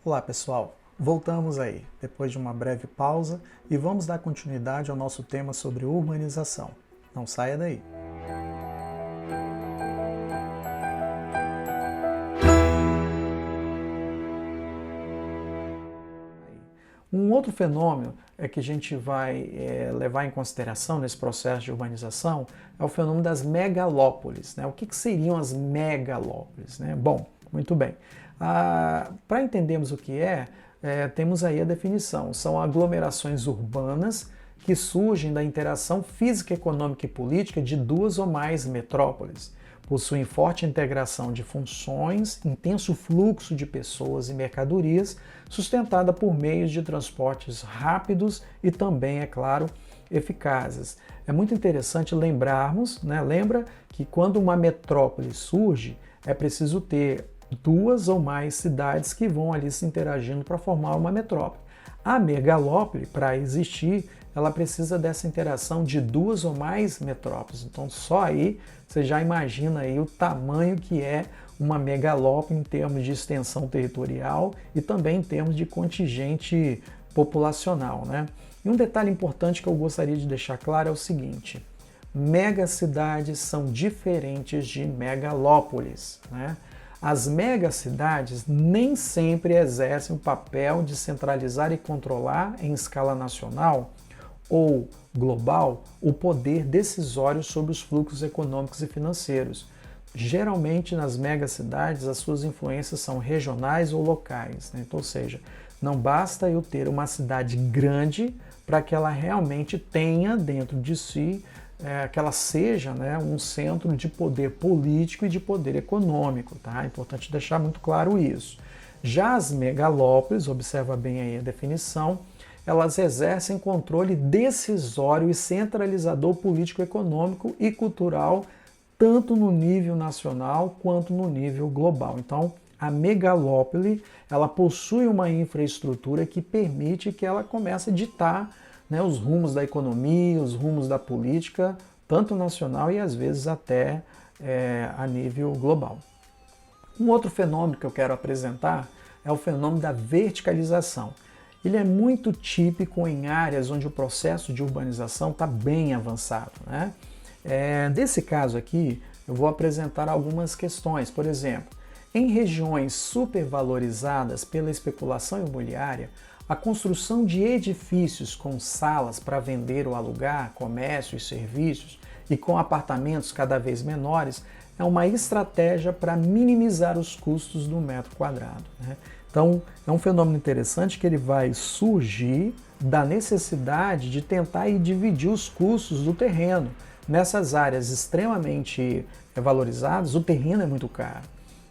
Olá pessoal, voltamos aí, depois de uma breve pausa, e vamos dar continuidade ao nosso tema sobre urbanização. Não saia daí! Um outro fenômeno que a gente vai levar em consideração nesse processo de urbanização é o fenômeno das megalópolis, né? O que seriam as megalópolis, né? Bom, muito bem. Para entendermos o que temos aí a definição. São aglomerações urbanas que surgem da interação física, econômica e política de duas ou mais metrópoles. Possuem forte integração de funções, intenso fluxo de pessoas e mercadorias, sustentada por meios de transportes rápidos e também, é claro, eficazes. É muito interessante lembrarmos, né? Lembra que quando uma metrópole surge, é preciso ter duas ou mais cidades que vão ali se interagindo para formar uma metrópole. A megalópole, para existir, ela precisa dessa interação de duas ou mais metrópoles. Então, só aí você já imagina aí o tamanho que é uma megalópole em termos de extensão territorial e também em termos de contingente populacional, né? E um detalhe importante que eu gostaria de deixar claro é o seguinte: megacidades são diferentes de megalópolis, né? As megacidades nem sempre exercem o papel de centralizar e controlar em escala nacional ou global o poder decisório sobre os fluxos econômicos e financeiros. Geralmente, nas megacidades, as suas influências são regionais ou locais, né? Então, ou seja, não basta eu ter uma cidade grande para que ela realmente tenha dentro de si que ela seja, né, um centro de poder político e de poder econômico, tá? É importante deixar muito claro isso. Já as megalópolis, observa bem aí a definição, elas exercem controle decisório e centralizador político-econômico e cultural, tanto no nível nacional quanto no nível global. Então, a megalópole, ela possui uma infraestrutura que permite que ela comece a ditar, né, os rumos da economia, os rumos da política, tanto nacional e às vezes até a nível global. Um outro fenômeno que eu quero apresentar é o fenômeno da verticalização. Ele é muito típico em áreas onde o processo de urbanização está bem avançado, né? Desse caso aqui, eu vou apresentar algumas questões. Por exemplo, em regiões supervalorizadas pela especulação imobiliária, a construção de edifícios com salas para vender ou alugar, comércio e serviços, e com apartamentos cada vez menores, é uma estratégia para minimizar os custos do metro quadrado, né? Então, é um fenômeno interessante que ele vai surgir da necessidade de tentar dividir os custos do terreno. Nessas áreas extremamente valorizadas, o terreno é muito caro.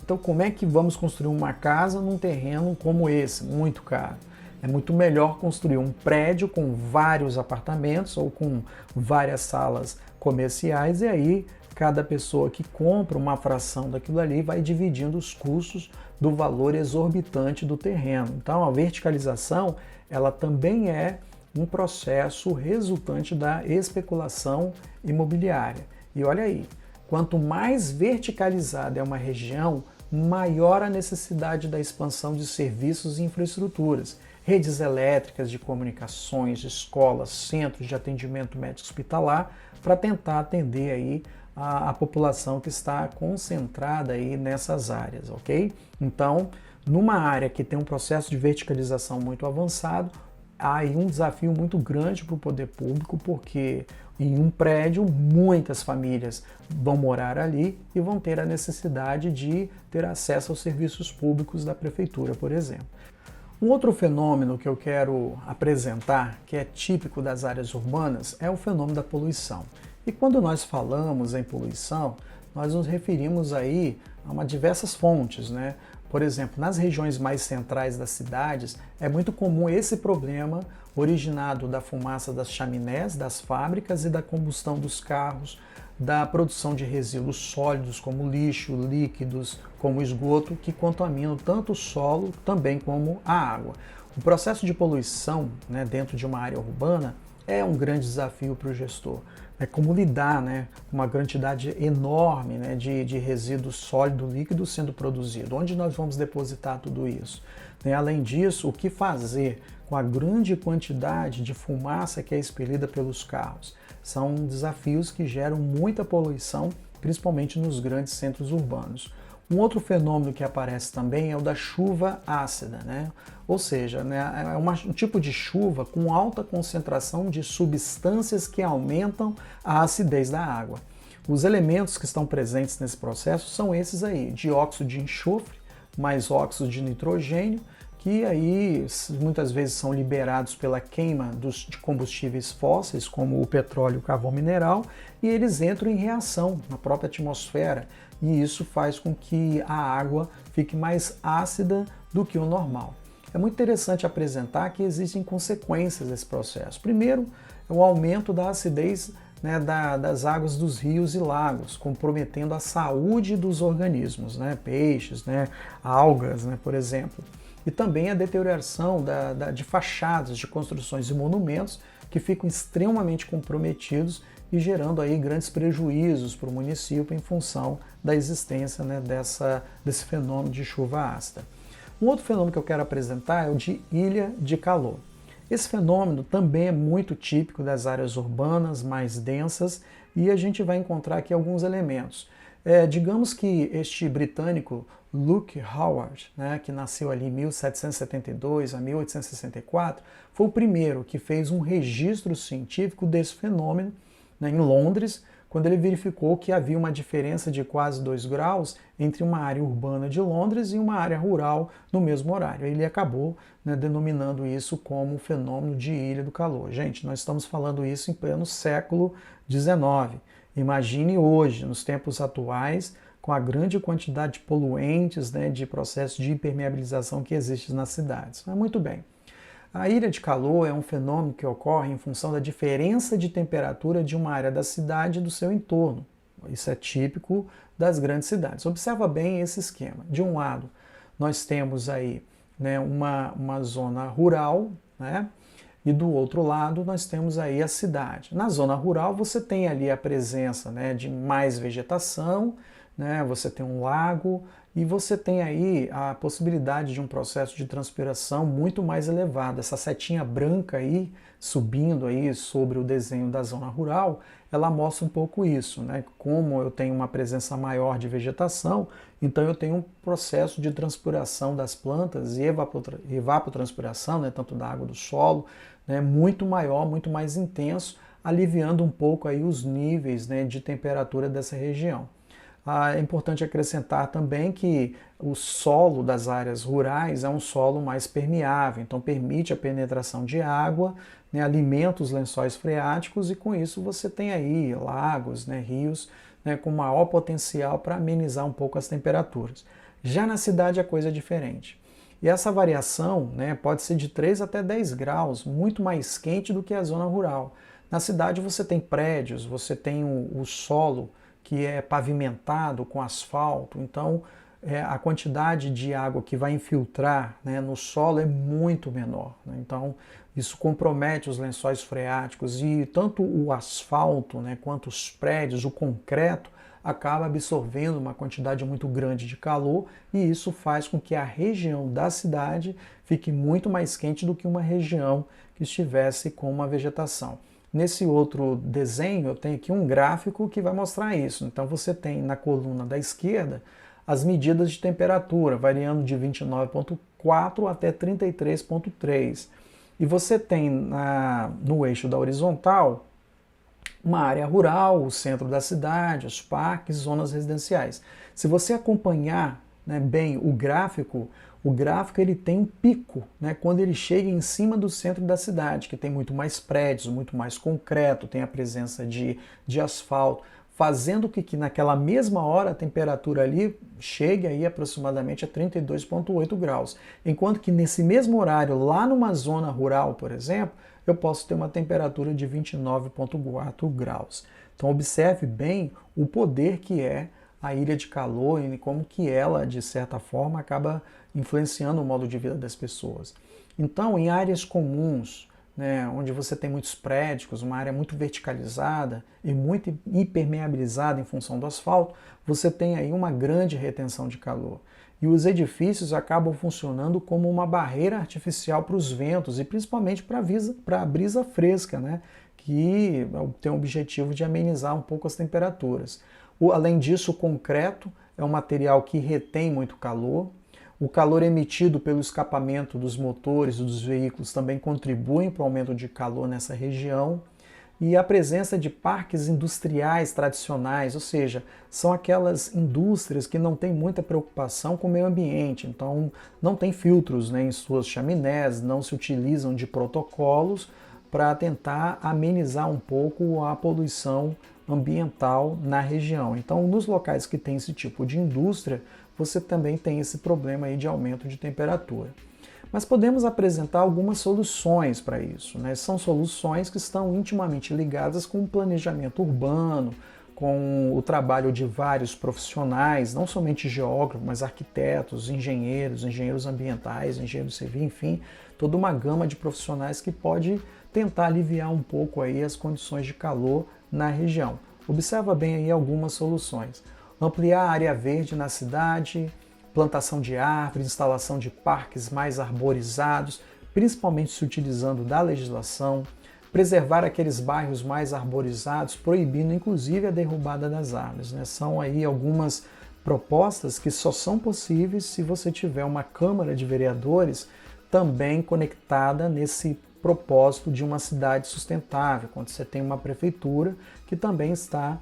Então, como é que vamos construir uma casa num terreno como esse, muito caro? É muito melhor construir um prédio com vários apartamentos ou com várias salas comerciais, e aí cada pessoa que compra uma fração daquilo ali vai dividindo os custos do valor exorbitante do terreno. Então, a verticalização, ela também é um processo resultante da especulação imobiliária. E olha aí, quanto mais verticalizada é uma região, maior a necessidade da expansão de serviços e infraestruturas, redes elétricas de comunicações, escolas, centros de atendimento médico hospitalar, para tentar atender aí a população que está concentrada aí nessas áreas, ok? Então, numa área que tem um processo de verticalização muito avançado, há aí um desafio muito grande para o poder público, porque em um prédio muitas famílias vão morar ali e vão ter a necessidade de ter acesso aos serviços públicos da prefeitura, por exemplo. Um outro fenômeno que eu quero apresentar, que é típico das áreas urbanas, é o fenômeno da poluição. E quando nós falamos em poluição, nós nos referimos aí a diversas fontes, né? Por exemplo, nas regiões mais centrais das cidades, é muito comum esse problema originado da fumaça das chaminés, das fábricas e da combustão dos carros, da produção de resíduos sólidos como lixo, líquidos como esgoto, que contaminam tanto o solo também como a água. O processo de poluição, né, dentro de uma área urbana é um grande desafio para o gestor. como lidar, né, com uma quantidade enorme, né, de resíduo sólido líquido sendo produzido. Onde nós vamos depositar tudo isso? Né, além disso, o que fazer com a grande quantidade de fumaça que é expelida pelos carros? São desafios que geram muita poluição, principalmente nos grandes centros urbanos. Um outro fenômeno que aparece também é o da chuva ácida, né? Ou seja, né, é um tipo de chuva com alta concentração de substâncias que aumentam a acidez da água. Os elementos que estão presentes nesse processo são esses aí: dióxido de enxofre, mais óxido de nitrogênio, que aí muitas vezes são liberados pela queima de combustíveis fósseis, como o petróleo e o carvão mineral, e eles entram em reação na própria atmosfera, e isso faz com que a água fique mais ácida do que o normal. É muito interessante apresentar que existem consequências desse processo. Primeiro, é o aumento da acidez, né, das águas dos rios e lagos, comprometendo a saúde dos organismos, né, peixes, né, algas, né, por exemplo. E também a deterioração de fachadas de construções e monumentos que ficam extremamente comprometidos e gerando aí grandes prejuízos para o município em função da existência, né, desse fenômeno de chuva ácida. Um outro fenômeno que eu quero apresentar é o de ilha de calor. Esse fenômeno também é muito típico das áreas urbanas mais densas e a gente vai encontrar aqui alguns elementos. Digamos que este britânico Luke Howard, né, que nasceu ali em 1772 a 1864, foi o primeiro que fez um registro científico desse fenômeno, né, em Londres, quando ele verificou que havia uma diferença de quase 2 graus entre uma área urbana de Londres e uma área rural no mesmo horário. Ele acabou, né, denominando isso como o fenômeno de Ilha do Calor. Gente, nós estamos falando isso em pleno século XIX. Imagine hoje, nos tempos atuais, com a grande quantidade de poluentes, né, de processo de impermeabilização que existe nas cidades. Mas muito bem. A ilha de calor é um fenômeno que ocorre em função da diferença de temperatura de uma área da cidade e do seu entorno. Isso é típico das grandes cidades. Observa bem esse esquema. De um lado, nós temos aí, né, uma zona rural, né, e do outro lado nós temos aí a cidade. Na zona rural você tem ali a presença, né, de mais vegetação, né, você tem um lago e você tem aí a possibilidade de um processo de transpiração muito mais elevado. Essa setinha branca aí, subindo aí sobre o desenho da zona rural, ela mostra um pouco isso, né? Como eu tenho uma presença maior de vegetação, então eu tenho um processo de transpiração das plantas e evapotranspiração, né, tanto da água do solo, né, muito maior, muito mais intenso, aliviando um pouco aí os níveis, né, de temperatura dessa região. É importante acrescentar também que o solo das áreas rurais é um solo mais permeável, então permite a penetração de água, né, alimenta os lençóis freáticos e com isso você tem aí lagos, né, rios, né, com maior potencial para amenizar um pouco as temperaturas. Já na cidade a coisa é diferente. E essa variação, né, pode ser de 3 até 10 graus, muito mais quente do que a zona rural. Na cidade você tem prédios, você tem o solo que é pavimentado com asfalto, então a quantidade de água que vai infiltrar, né, no solo é muito menor, né? Então isso compromete os lençóis freáticos e tanto o asfalto, né, quanto os prédios, o concreto, acaba absorvendo uma quantidade muito grande de calor e isso faz com que a região da cidade fique muito mais quente do que uma região que estivesse com uma vegetação. Nesse outro desenho eu tenho aqui um gráfico que vai mostrar isso. Então você tem na coluna da esquerda as medidas de temperatura, variando de 29,4 até 33,3. E você tem no eixo da horizontal uma área rural, o centro da cidade, os parques, zonas residenciais. Se você acompanhar, né, bem o gráfico ele tem um pico, né, quando ele chega em cima do centro da cidade, que tem muito mais prédios, muito mais concreto, tem a presença de asfalto, fazendo com que naquela mesma hora a temperatura ali chegue aí aproximadamente a 32,8 graus. Enquanto que nesse mesmo horário, lá numa zona rural, por exemplo, eu posso ter uma temperatura de 29,4 graus. Então observe bem o poder que é a ilha de calor e como que ela, de certa forma, acaba influenciando o modo de vida das pessoas. Então, em áreas comuns, né, onde você tem muitos prédios, uma área muito verticalizada e muito impermeabilizada em função do asfalto, você tem aí uma grande retenção de calor. E os edifícios acabam funcionando como uma barreira artificial para os ventos e principalmente para a brisa fresca, né, que tem o objetivo de amenizar um pouco as temperaturas. Além disso, o concreto é um material que retém muito calor. O calor emitido pelo escapamento dos motores e dos veículos também contribui para o aumento de calor nessa região. E a presença de parques industriais tradicionais, ou seja, são aquelas indústrias que não têm muita preocupação com o meio ambiente, então não tem filtros, né, em suas chaminés, não se utilizam de protocolos para tentar amenizar um pouco a poluição ambiental na região. Então, nos locais que tem esse tipo de indústria, você também tem esse problema aí de aumento de temperatura. Mas podemos apresentar algumas soluções para isso, né? São soluções que estão intimamente ligadas com o planejamento urbano, com o trabalho de vários profissionais, não somente geógrafos, mas arquitetos, engenheiros ambientais, engenheiros civis, enfim, toda uma gama de profissionais que pode tentar aliviar um pouco aí as condições de calor na região. Observa bem aí algumas soluções. Ampliar a área verde na cidade, plantação de árvores, instalação de parques mais arborizados, principalmente se utilizando da legislação, preservar aqueles bairros mais arborizados, proibindo inclusive a derrubada das árvores, né? São aí algumas propostas que só são possíveis se você tiver uma Câmara de Vereadores também conectada nesse propósito de uma cidade sustentável, quando você tem uma prefeitura que também está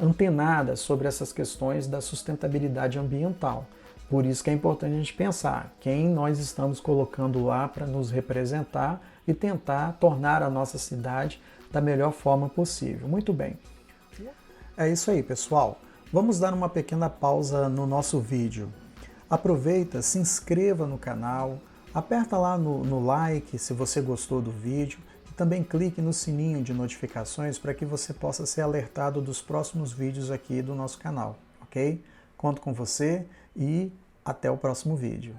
antenada sobre essas questões da sustentabilidade ambiental. Por isso que é importante a gente pensar quem nós estamos colocando lá para nos representar e tentar tornar a nossa cidade da melhor forma possível. Muito bem. É isso aí, pessoal. Vamos dar uma pequena pausa no nosso vídeo. Aproveita, se inscreva no canal, aperta lá no like se você gostou do vídeo e também clique no sininho de notificações para que você possa ser alertado dos próximos vídeos aqui do nosso canal, ok? Conto com você e até o próximo vídeo.